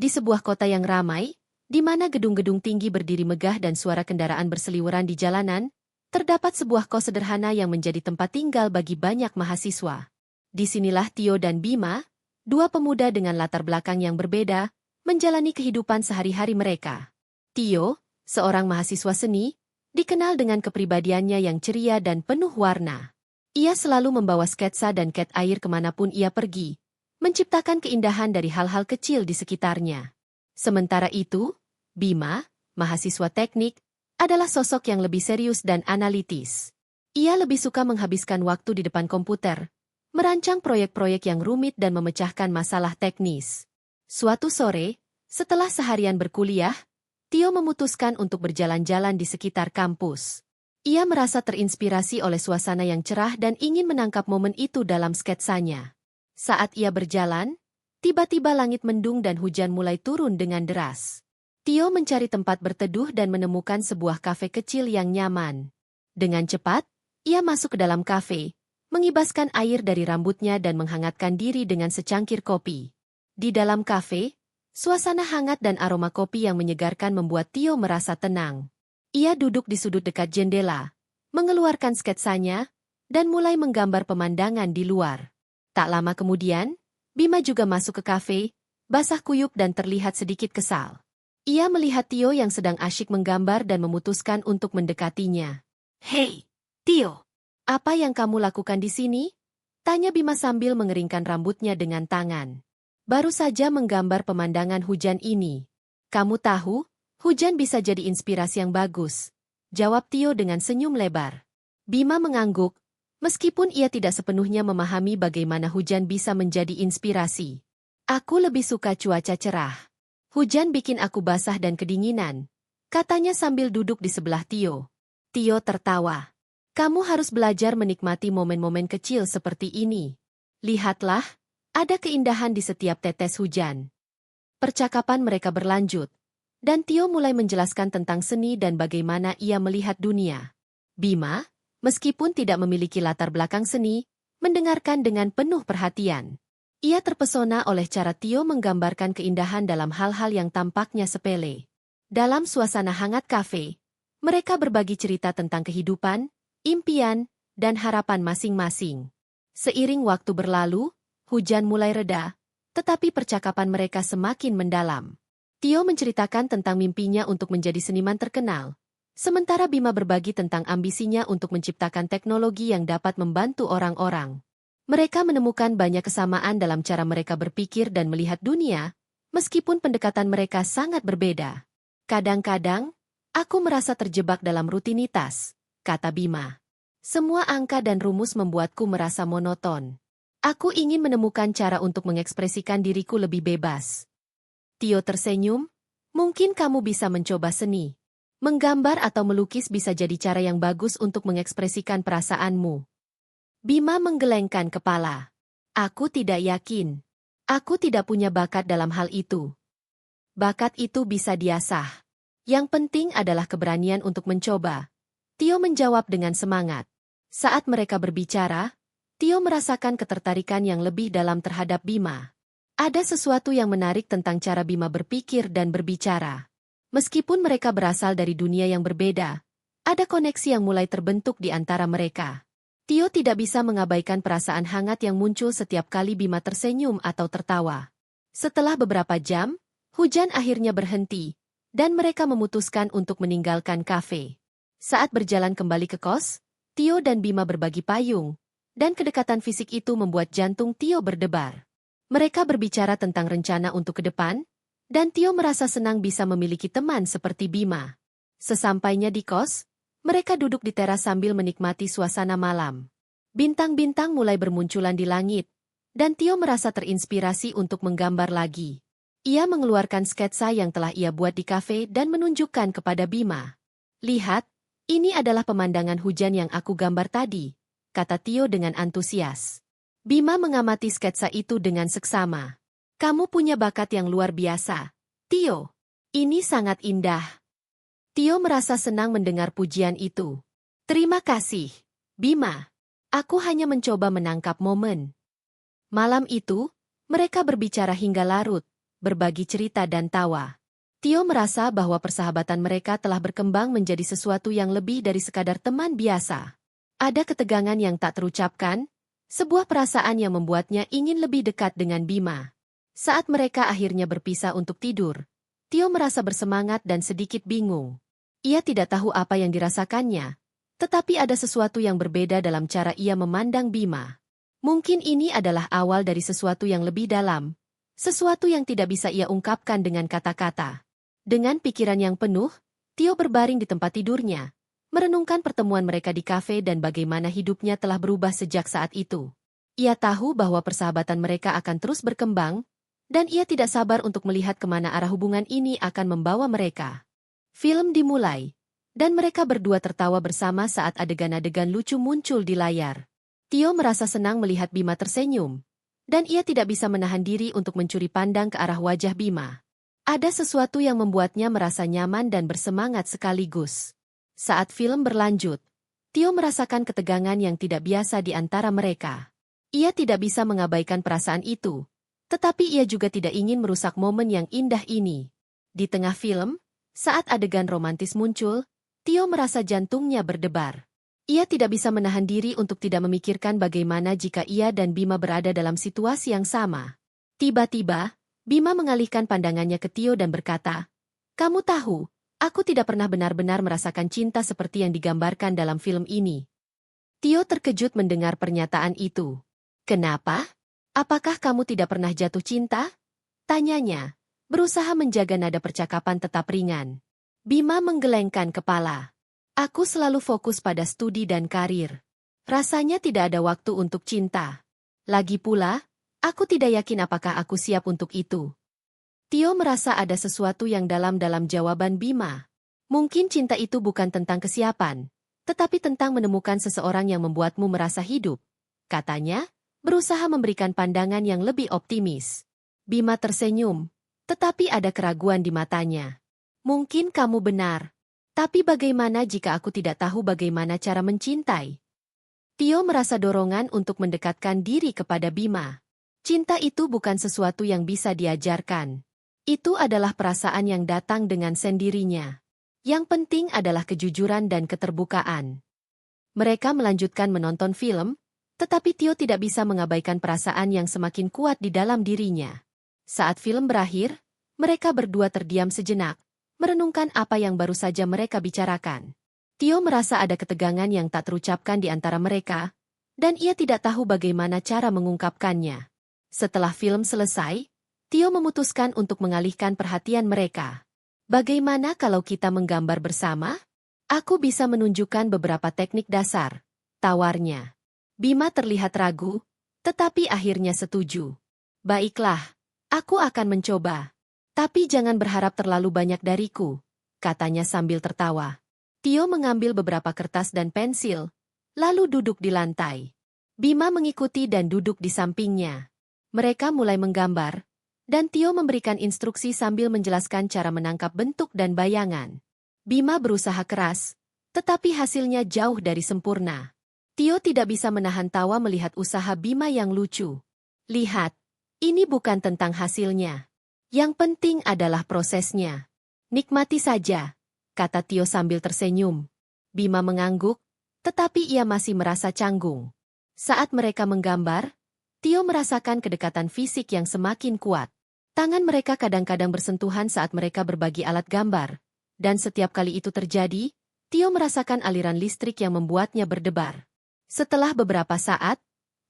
Di sebuah kota yang ramai, di mana gedung-gedung tinggi berdiri megah dan suara kendaraan berseliweran di jalanan, terdapat sebuah kos sederhana yang menjadi tempat tinggal bagi banyak mahasiswa. Disinilah Tio dan Bima, dua pemuda dengan latar belakang yang berbeda, menjalani kehidupan sehari-hari mereka. Tio, seorang mahasiswa seni, dikenal dengan kepribadiannya yang ceria dan penuh warna. Ia selalu membawa sketsa dan cat air kemanapun ia pergi, menciptakan keindahan dari hal-hal kecil di sekitarnya. Sementara itu, Bima, mahasiswa teknik, adalah sosok yang lebih serius dan analitis. Ia lebih suka menghabiskan waktu di depan komputer, merancang proyek-proyek yang rumit dan memecahkan masalah teknis. Suatu sore, setelah seharian berkuliah, Tio memutuskan untuk berjalan-jalan di sekitar kampus. Ia merasa terinspirasi oleh suasana yang cerah dan ingin menangkap momen itu dalam sketsanya. Saat ia berjalan, tiba-tiba langit mendung dan hujan mulai turun dengan deras. Tio mencari tempat berteduh dan menemukan sebuah kafe kecil yang nyaman. Dengan cepat, ia masuk ke dalam kafe, mengibaskan air dari rambutnya dan menghangatkan diri dengan secangkir kopi. Di dalam kafe, suasana hangat dan aroma kopi yang menyegarkan membuat Tio merasa tenang. Ia duduk di sudut dekat jendela, mengeluarkan sketsanya, dan mulai menggambar pemandangan di luar. Tak lama kemudian, Bima juga masuk ke kafe, basah kuyup dan terlihat sedikit kesal. Ia melihat Tio yang sedang asyik menggambar dan memutuskan untuk mendekatinya. "Hei, Tio, apa yang kamu lakukan di sini?" tanya Bima sambil mengeringkan rambutnya dengan tangan. "Baru saja menggambar pemandangan hujan ini. Kamu tahu, hujan bisa jadi inspirasi yang bagus," jawab Tio dengan senyum lebar. Bima mengangguk, meskipun ia tidak sepenuhnya memahami bagaimana hujan bisa menjadi inspirasi. "Aku lebih suka cuaca cerah. Hujan bikin aku basah dan kedinginan," katanya sambil duduk di sebelah Tio. Tio tertawa. "Kamu harus belajar menikmati momen-momen kecil seperti ini. Lihatlah, ada keindahan di setiap tetes hujan." Percakapan mereka berlanjut, dan Tio mulai menjelaskan tentang seni dan bagaimana ia melihat dunia. Bima, meskipun tidak memiliki latar belakang seni, mendengarkan dengan penuh perhatian. Ia terpesona oleh cara Tio menggambarkan keindahan dalam hal-hal yang tampaknya sepele. Dalam suasana hangat kafe, mereka berbagi cerita tentang kehidupan, impian, dan harapan masing-masing. Seiring waktu berlalu, hujan mulai reda, tetapi percakapan mereka semakin mendalam. Tio menceritakan tentang mimpinya untuk menjadi seniman terkenal, sementara Bima berbagi tentang ambisinya untuk menciptakan teknologi yang dapat membantu orang-orang. Mereka menemukan banyak kesamaan dalam cara mereka berpikir dan melihat dunia, meskipun pendekatan mereka sangat berbeda. "Kadang-kadang, aku merasa terjebak dalam rutinitas," kata Bima. "Semua angka dan rumus membuatku merasa monoton. Aku ingin menemukan cara untuk mengekspresikan diriku lebih bebas." Tio tersenyum, "Mungkin kamu bisa mencoba seni. Menggambar atau melukis bisa jadi cara yang bagus untuk mengekspresikan perasaanmu." Bima menggelengkan kepala. "Aku tidak yakin. Aku tidak punya bakat dalam hal itu." "Bakat itu bisa diasah. Yang penting adalah keberanian untuk mencoba," Tio menjawab dengan semangat. Saat mereka berbicara, Tio merasakan ketertarikan yang lebih dalam terhadap Bima. Ada sesuatu yang menarik tentang cara Bima berpikir dan berbicara. Meskipun mereka berasal dari dunia yang berbeda, ada koneksi yang mulai terbentuk di antara mereka. Tio tidak bisa mengabaikan perasaan hangat yang muncul setiap kali Bima tersenyum atau tertawa. Setelah beberapa jam, hujan akhirnya berhenti, dan mereka memutuskan untuk meninggalkan kafe. Saat berjalan kembali ke kos, Tio dan Bima berbagi payung, dan kedekatan fisik itu membuat jantung Tio berdebar. Mereka berbicara tentang rencana untuk ke depan, dan Tio merasa senang bisa memiliki teman seperti Bima. Sesampainya di kos, mereka duduk di teras sambil menikmati suasana malam. Bintang-bintang mulai bermunculan di langit, dan Tio merasa terinspirasi untuk menggambar lagi. Ia mengeluarkan sketsa yang telah ia buat di kafe dan menunjukkan kepada Bima. "Lihat, ini adalah pemandangan hujan yang aku gambar tadi," kata Tio dengan antusias. Bima mengamati sketsa itu dengan seksama. "Kamu punya bakat yang luar biasa, Tio. Ini sangat indah." Tio merasa senang mendengar pujian itu. "Terima kasih, Bima. Aku hanya mencoba menangkap momen." Malam itu, mereka berbicara hingga larut, berbagi cerita dan tawa. Tio merasa bahwa persahabatan mereka telah berkembang menjadi sesuatu yang lebih dari sekadar teman biasa. Ada ketegangan yang tak terucapkan, sebuah perasaan yang membuatnya ingin lebih dekat dengan Bima. Saat mereka akhirnya berpisah untuk tidur, Tio merasa bersemangat dan sedikit bingung. Ia tidak tahu apa yang dirasakannya, tetapi ada sesuatu yang berbeda dalam cara ia memandang Bima. Mungkin ini adalah awal dari sesuatu yang lebih dalam, sesuatu yang tidak bisa ia ungkapkan dengan kata-kata. Dengan pikiran yang penuh, Tio berbaring di tempat tidurnya, merenungkan pertemuan mereka di kafe dan bagaimana hidupnya telah berubah sejak saat itu. Ia tahu bahwa persahabatan mereka akan terus berkembang, dan ia tidak sabar untuk melihat kemana arah hubungan ini akan membawa mereka. Film dimulai, dan mereka berdua tertawa bersama saat adegan-adegan lucu muncul di layar. Tio merasa senang melihat Bima tersenyum, dan ia tidak bisa menahan diri untuk mencuri pandang ke arah wajah Bima. Ada sesuatu yang membuatnya merasa nyaman dan bersemangat sekaligus. Saat film berlanjut, Tio merasakan ketegangan yang tidak biasa di antara mereka. Ia tidak bisa mengabaikan perasaan itu, tetapi ia juga tidak ingin merusak momen yang indah ini. Di tengah film, saat adegan romantis muncul, Tio merasa jantungnya berdebar. Ia tidak bisa menahan diri untuk tidak memikirkan bagaimana jika ia dan Bima berada dalam situasi yang sama. Tiba-tiba, Bima mengalihkan pandangannya ke Tio dan berkata, "Kamu tahu, aku tidak pernah benar-benar merasakan cinta seperti yang digambarkan dalam film ini." Tio terkejut mendengar pernyataan itu. "Kenapa? Apakah kamu tidak pernah jatuh cinta?" tanyanya, berusaha menjaga nada percakapan tetap ringan. Bima menggelengkan kepala. "Aku selalu fokus pada studi dan karir. Rasanya tidak ada waktu untuk cinta. Lagi pula, aku tidak yakin apakah aku siap untuk itu." Tio merasa ada sesuatu yang dalam jawaban Bima. Mungkin cinta itu bukan tentang kesiapan, tetapi tentang menemukan seseorang yang membuatmu merasa hidup, katanya, berusaha memberikan pandangan yang lebih optimis. Bima tersenyum, tetapi ada keraguan di matanya. "Mungkin kamu benar. Tapi bagaimana jika aku tidak tahu bagaimana cara mencintai?" Tio merasa dorongan untuk mendekatkan diri kepada Bima. Cinta itu bukan sesuatu yang bisa diajarkan. Itu adalah perasaan yang datang dengan sendirinya. Yang penting adalah kejujuran dan keterbukaan. Mereka melanjutkan menonton film, tetapi Tio tidak bisa mengabaikan perasaan yang semakin kuat di dalam dirinya. Saat film berakhir, mereka berdua terdiam sejenak, merenungkan apa yang baru saja mereka bicarakan. Tio merasa ada ketegangan yang tak terucapkan di antara mereka, dan ia tidak tahu bagaimana cara mengungkapkannya. Setelah film selesai, Tio memutuskan untuk mengalihkan perhatian mereka. "Bagaimana kalau kita menggambar bersama? Aku bisa menunjukkan beberapa teknik dasar," tawarnya. Bima terlihat ragu, tetapi akhirnya setuju. "Baiklah, aku akan mencoba. Tapi jangan berharap terlalu banyak dariku," katanya sambil tertawa. Tio mengambil beberapa kertas dan pensil, lalu duduk di lantai. Bima mengikuti dan duduk di sampingnya. Mereka mulai menggambar, dan Tio memberikan instruksi sambil menjelaskan cara menangkap bentuk dan bayangan. Bima berusaha keras, tetapi hasilnya jauh dari sempurna. Tio tidak bisa menahan tawa melihat usaha Bima yang lucu. "Lihat, ini bukan tentang hasilnya. Yang penting adalah prosesnya. Nikmati saja," kata Tio sambil tersenyum. Bima mengangguk, tetapi ia masih merasa canggung. Saat mereka menggambar, Tio merasakan kedekatan fisik yang semakin kuat. Tangan mereka kadang-kadang bersentuhan saat mereka berbagi alat gambar, dan setiap kali itu terjadi, Tio merasakan aliran listrik yang membuatnya berdebar. Setelah beberapa saat,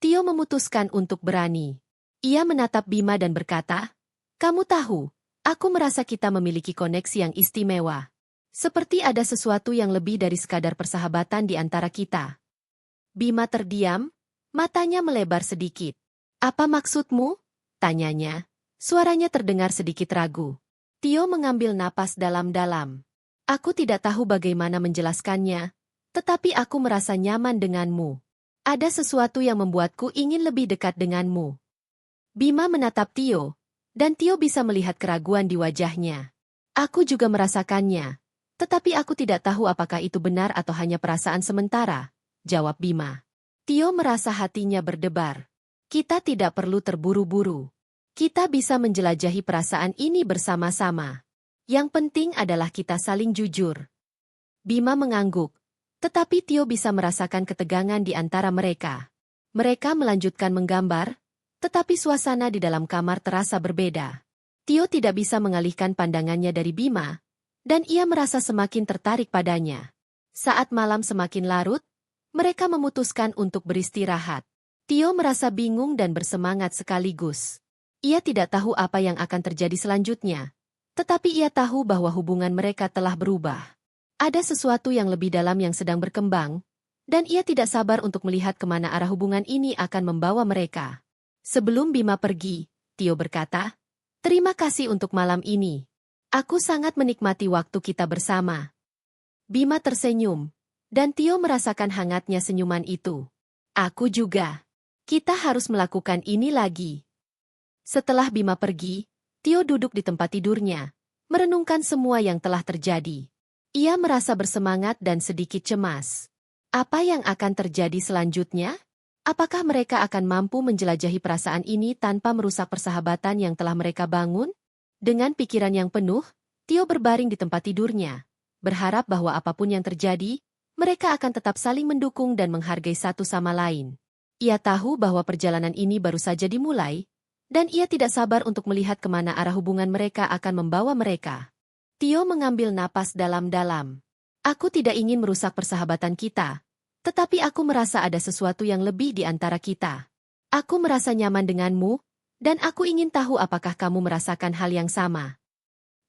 Tio memutuskan untuk berani. Ia menatap Bima dan berkata, "Kamu tahu, aku merasa kita memiliki koneksi yang istimewa. Seperti ada sesuatu yang lebih dari sekadar persahabatan di antara kita." Bima terdiam, matanya melebar sedikit. "Apa maksudmu?" tanyanya. Suaranya terdengar sedikit ragu. Tio mengambil napas dalam-dalam. "Aku tidak tahu bagaimana menjelaskannya, tetapi aku merasa nyaman denganmu. Ada sesuatu yang membuatku ingin lebih dekat denganmu." Bima menatap Tio, dan Tio bisa melihat keraguan di wajahnya. "Aku juga merasakannya, tetapi aku tidak tahu apakah itu benar atau hanya perasaan sementara," jawab Bima. Tio merasa hatinya berdebar. "Kita tidak perlu terburu-buru. Kita bisa menjelajahi perasaan ini bersama-sama. Yang penting adalah kita saling jujur. Bima mengangguk, tetapi Tio bisa merasakan ketegangan di antara mereka. Mereka melanjutkan menggambar, tetapi suasana di dalam kamar terasa berbeda. Tio tidak bisa mengalihkan pandangannya dari Bima, dan ia merasa semakin tertarik padanya. Saat malam semakin larut, mereka memutuskan untuk beristirahat. Tio merasa bingung dan bersemangat sekaligus. Ia tidak tahu apa yang akan terjadi selanjutnya, tetapi ia tahu bahwa hubungan mereka telah berubah. Ada sesuatu yang lebih dalam yang sedang berkembang, dan ia tidak sabar untuk melihat kemana arah hubungan ini akan membawa mereka. Sebelum Bima pergi, Tio berkata, "Terima kasih untuk malam ini. Aku sangat menikmati waktu kita bersama." Bima tersenyum, dan Tio merasakan hangatnya senyuman itu. "Aku juga. Kita harus melakukan ini lagi." Setelah Bima pergi, Tio duduk di tempat tidurnya, merenungkan semua yang telah terjadi. Ia merasa bersemangat dan sedikit cemas. Apa yang akan terjadi selanjutnya? Apakah mereka akan mampu menjelajahi perasaan ini tanpa merusak persahabatan yang telah mereka bangun? Dengan pikiran yang penuh, Tio berbaring di tempat tidurnya, berharap bahwa apapun yang terjadi, mereka akan tetap saling mendukung dan menghargai satu sama lain. Ia tahu bahwa perjalanan ini baru saja dimulai, dan ia tidak sabar untuk melihat kemana arah hubungan mereka akan membawa mereka. Tio mengambil napas dalam-dalam. "Aku tidak ingin merusak persahabatan kita, tetapi aku merasa ada sesuatu yang lebih di antara kita. Aku merasa nyaman denganmu, dan aku ingin tahu apakah kamu merasakan hal yang sama."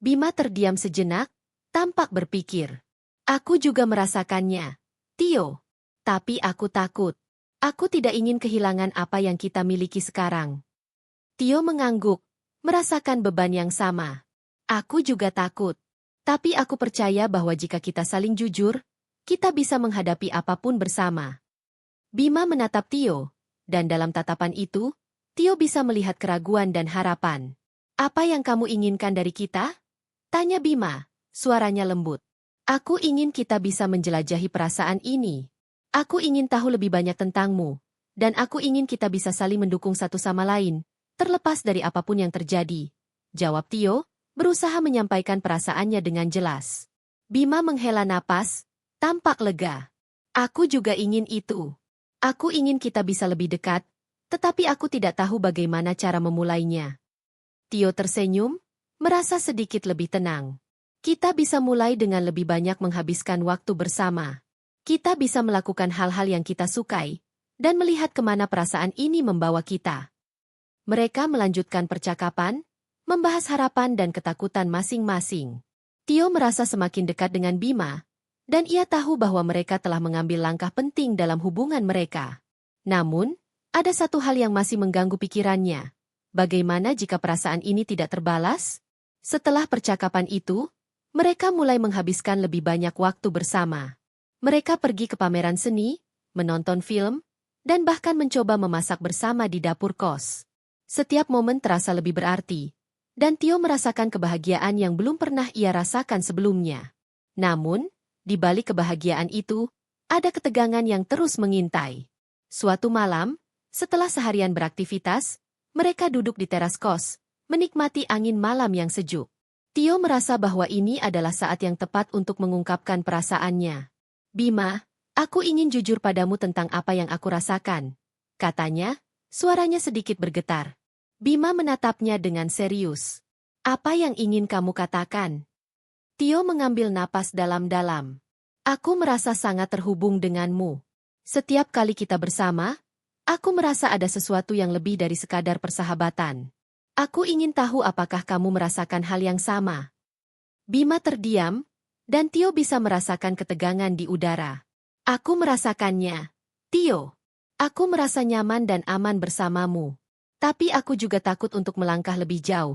Bima terdiam sejenak, tampak berpikir. "Aku juga merasakannya, Tio. Tapi aku takut. Aku tidak ingin kehilangan apa yang kita miliki sekarang." Tio mengangguk, merasakan beban yang sama. "Aku juga takut. Tapi aku percaya bahwa jika kita saling jujur, kita bisa menghadapi apapun bersama." Bima menatap Tio, dan dalam tatapan itu, Tio bisa melihat keraguan dan harapan. "Apa yang kamu inginkan dari kita?" tanya Bima, suaranya lembut. "Aku ingin kita bisa menjelajahi perasaan ini. Aku ingin tahu lebih banyak tentangmu, dan aku ingin kita bisa saling mendukung satu sama lain, terlepas dari apapun yang terjadi," jawab Tio, berusaha menyampaikan perasaannya dengan jelas. Bima menghela napas, tampak lega. "Aku juga ingin itu. Aku ingin kita bisa lebih dekat, tetapi aku tidak tahu bagaimana cara memulainya." Tio tersenyum, merasa sedikit lebih tenang. "Kita bisa mulai dengan lebih banyak menghabiskan waktu bersama. Kita bisa melakukan hal-hal yang kita sukai, dan melihat kemana perasaan ini membawa kita." Mereka melanjutkan percakapan, membahas harapan dan ketakutan masing-masing. Tio merasa semakin dekat dengan Bima, dan ia tahu bahwa mereka telah mengambil langkah penting dalam hubungan mereka. Namun, ada satu hal yang masih mengganggu pikirannya. Bagaimana jika perasaan ini tidak terbalas? Setelah percakapan itu, mereka mulai menghabiskan lebih banyak waktu bersama. Mereka pergi ke pameran seni, menonton film, dan bahkan mencoba memasak bersama di dapur kos. Setiap momen terasa lebih berarti, dan Tio merasakan kebahagiaan yang belum pernah ia rasakan sebelumnya. Namun, di balik kebahagiaan itu, ada ketegangan yang terus mengintai. Suatu malam, setelah seharian beraktivitas, mereka duduk di teras kos, menikmati angin malam yang sejuk. Tio merasa bahwa ini adalah saat yang tepat untuk mengungkapkan perasaannya. "Bima, aku ingin jujur padamu tentang apa yang aku rasakan," katanya, suaranya sedikit bergetar. Bima menatapnya dengan serius. "Apa yang ingin kamu katakan?" Tio mengambil napas dalam-dalam. "Aku merasa sangat terhubung denganmu. Setiap kali kita bersama, aku merasa ada sesuatu yang lebih dari sekadar persahabatan. Aku ingin tahu apakah kamu merasakan hal yang sama." Bima terdiam, dan Tio bisa merasakan ketegangan di udara. "Aku merasakannya, Tio. Aku merasa nyaman dan aman bersamamu. Tapi aku juga takut untuk melangkah lebih jauh,"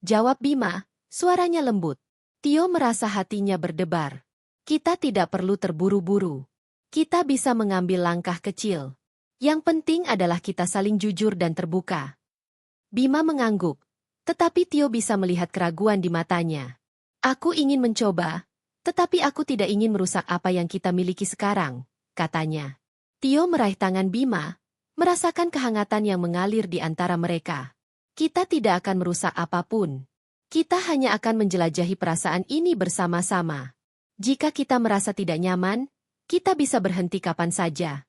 jawab Bima, suaranya lembut. Tio merasa hatinya berdebar. "Kita tidak perlu terburu-buru. Kita bisa mengambil langkah kecil. Yang penting adalah kita saling jujur dan terbuka." Bima mengangguk, tetapi Tio bisa melihat keraguan di matanya. "Aku ingin mencoba, tetapi aku tidak ingin merusak apa yang kita miliki sekarang," katanya. Tio meraih tangan Bima, merasakan kehangatan yang mengalir di antara mereka. Kita tidak akan merusak apapun. Kita hanya akan menjelajahi perasaan ini bersama-sama. Jika kita merasa tidak nyaman, kita bisa berhenti kapan saja.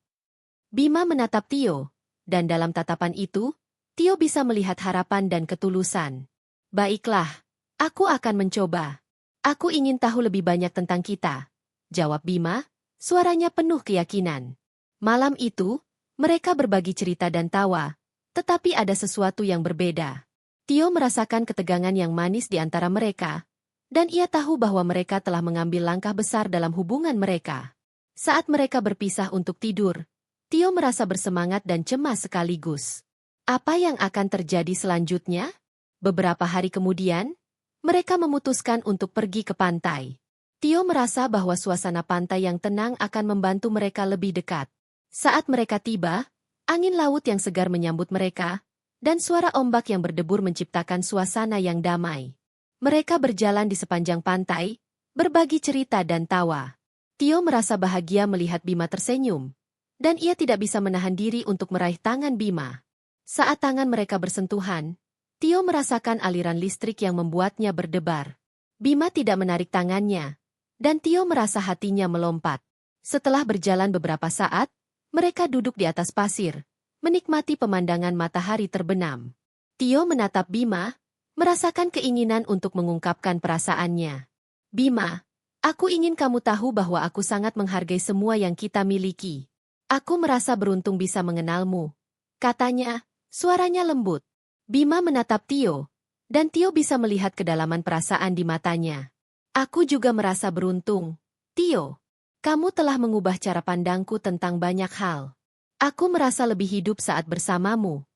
Bima menatap Tio, dan dalam tatapan itu, Tio bisa melihat harapan dan ketulusan. Baiklah, aku akan mencoba. Aku ingin tahu lebih banyak tentang kita, jawab Bima, suaranya penuh keyakinan. Malam itu, mereka berbagi cerita dan tawa, tetapi ada sesuatu yang berbeda. Tio merasakan ketegangan yang manis di antara mereka, dan ia tahu bahwa mereka telah mengambil langkah besar dalam hubungan mereka. Saat mereka berpisah untuk tidur, Tio merasa bersemangat dan cemas sekaligus. Apa yang akan terjadi selanjutnya? Beberapa hari kemudian, mereka memutuskan untuk pergi ke pantai. Tio merasa bahwa suasana pantai yang tenang akan membantu mereka lebih dekat. Saat mereka tiba, angin laut yang segar menyambut mereka, dan suara ombak yang berdebur menciptakan suasana yang damai. Mereka berjalan di sepanjang pantai, berbagi cerita dan tawa. Tio merasa bahagia melihat Bima tersenyum, dan ia tidak bisa menahan diri untuk meraih tangan Bima. Saat tangan mereka bersentuhan, Tio merasakan aliran listrik yang membuatnya berdebar. Bima tidak menarik tangannya, dan Tio merasa hatinya melompat. Setelah berjalan beberapa saat, mereka duduk di atas pasir, menikmati pemandangan matahari terbenam. Tio menatap Bima, merasakan keinginan untuk mengungkapkan perasaannya. Bima, aku ingin kamu tahu bahwa aku sangat menghargai semua yang kita miliki. Aku merasa beruntung bisa mengenalmu, katanya, suaranya lembut. Bima menatap Tio, dan Tio bisa melihat kedalaman perasaan di matanya. Aku juga merasa beruntung. Tio, kamu telah mengubah cara pandangku tentang banyak hal. Aku merasa lebih hidup saat bersamamu.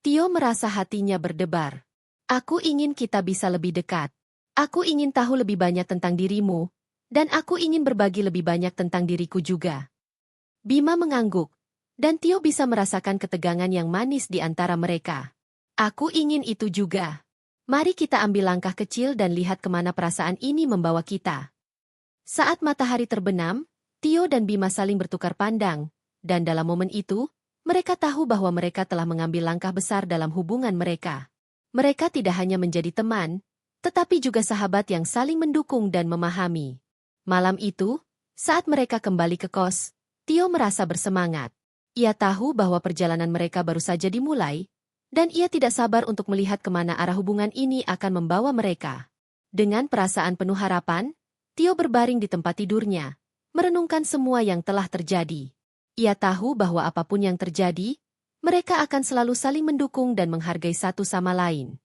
Tio merasa hatinya berdebar. Aku ingin kita bisa lebih dekat. Aku ingin tahu lebih banyak tentang dirimu, dan aku ingin berbagi lebih banyak tentang diriku juga. Bima mengangguk, dan Tio bisa merasakan ketegangan yang manis di antara mereka. Aku ingin itu juga. Mari kita ambil langkah kecil dan lihat kemana perasaan ini membawa kita. Saat matahari terbenam, Tio dan Bima saling bertukar pandang, dan dalam momen itu, mereka tahu bahwa mereka telah mengambil langkah besar dalam hubungan mereka. Mereka tidak hanya menjadi teman, tetapi juga sahabat yang saling mendukung dan memahami. Malam itu, saat mereka kembali ke kos, Tio merasa bersemangat. Ia tahu bahwa perjalanan mereka baru saja dimulai, dan ia tidak sabar untuk melihat kemana arah hubungan ini akan membawa mereka. Dengan perasaan penuh harapan, Tio berbaring di tempat tidurnya, merenungkan semua yang telah terjadi. Ia tahu bahwa apapun yang terjadi, mereka akan selalu saling mendukung dan menghargai satu sama lain.